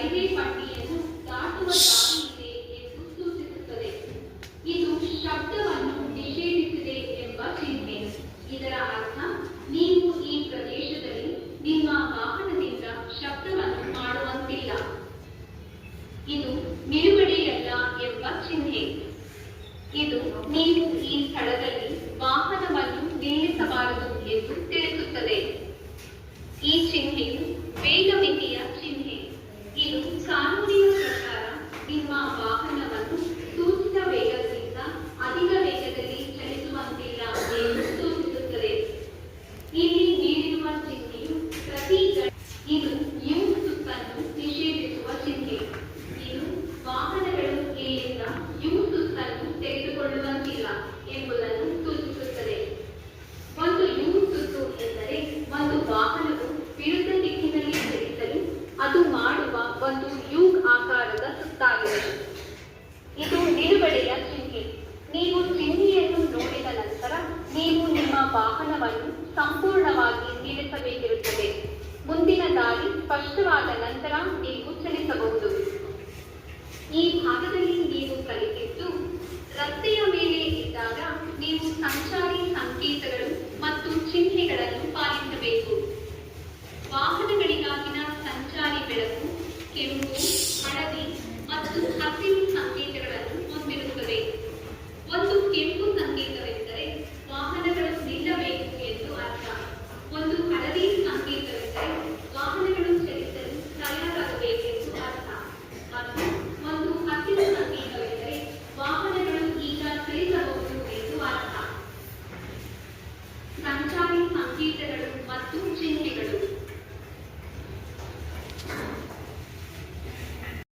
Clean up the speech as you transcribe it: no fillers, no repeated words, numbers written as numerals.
Railway ಪಟ್ಟಿಯನ್ನು ದಾಟುವ ದಾರಿ ಇದೆ ಎಂದು ಸೂಚಿಸುತ್ತದೆ. ಇದು ಶಬ್ದವನ್ನು ನಿಷೇಧಿಸಿದೆ ಎಂಬ ಚಿಹ್ನೆ. ಇದರ ಅರ್ಥ ನೀವು ಈ ಪ್ರದೇಶದಲ್ಲಿ ನಿಮ್ಮ ವಾಹನದಿಂದ ಶಬ್ದವನ್ನು ಮಾಡುವಂತಿಲ್ಲ. ಇದು ನಿಲುಗಡೆಯಲ್ಲ ಎಂಬ ಚಿಹ್ನೆ. ಇದು ನೀವು ಈ ಸ್ಥಳದಲ್ಲಿ ವಾಹನವನ್ನು ನಿಲ್ಲಿಸಬಾರದು ಎಂದು ತಿಳಿಸುತ್ತದೆ. ಈ ಚಿಹ್ನೆಯು ವೇಗ ಮಿತಿಯ ಚಿಹ್ನೆ. ಇದು ಕಾನೂನಿನ ಪ್ರಕಾರ ನಿಮ್ಮ ವಾಹನವನ್ನು ಸೂಚಿತ ವೇಗಕ್ಕಿಂತ ಅಧಿಕ ವೇಗದಲ್ಲಿ ಚಲಿಸುವಂತಿಲ್ಲ ಎಂದು ಸೂಚಿಸುತ್ತದೆ. ಇಲ್ಲಿ ನೀಡಿರುವ ಚಿಹ್ನೆಯು ಇದು ಯು ಸುತ್ತನ್ನು ನಿಷೇಧಿಸುವ ಚಿಹ್ನೆ. ಇದು ವಾಹನಗಳು ಇಲ್ಲಿಂದ ಯು ಸುತ್ತನ್ನು ತೆಗೆದುಕೊಳ್ಳುವಂತಿಲ್ಲ ಎಂಬುದನ್ನು ಸೂಚಿಸುತ್ತದೆ. ಒಂದು ಯು ಸುತ್ತು ಎಂದರೆ ಒಂದು ವಾಹನವು ವಿರುದ್ಧ ದಿಕ್ಕಿನಲ್ಲಿ ಚಲಿಸಲು ಅದು ಮಾಡುವ ಒಂದು ಯು ಆಕಾರದ ಸುತ್ತಾಗಿದೆ. ಇದು ನಿಲುಗಡೆಯ ಚಿಹ್ನೆ. ನೀವು ಚಿಹ್ನೆಯನ್ನು ನೋಡಿದ ನಂತರ ನೀವು ನಿಮ್ಮ ವಾಹನವನ್ನು ಸಂಪೂರ್ಣವಾಗಿ ನಿಲ್ಲಿಸಬೇಕಿರುತ್ತದೆ. ಮುಂದಿನ ದಾರಿ ಸ್ಪಷ್ಟವಾದ ನಂತರ ನೀವು ಚಲಿಸಬಹುದು. ಈ ಭಾಗದಲ್ಲಿ ನೀವು ಕಲಿತಿದ್ದು ರಸ್ತೆಯ ಮೇಲೆ ಇದ್ದಾಗ ನೀವು ಸಂಚಾರಿ ಸಂಕೇತಗಳು ಮತ್ತು ಚಿಹ್ನೆಗಳನ್ನು ಪಾಲಿಸಬೇಕು. ವಾಹನಗಳಿಗಾಗಿನ ಸಂಚಾರಿ ಬೆಳಕು ಕೆಂಪು,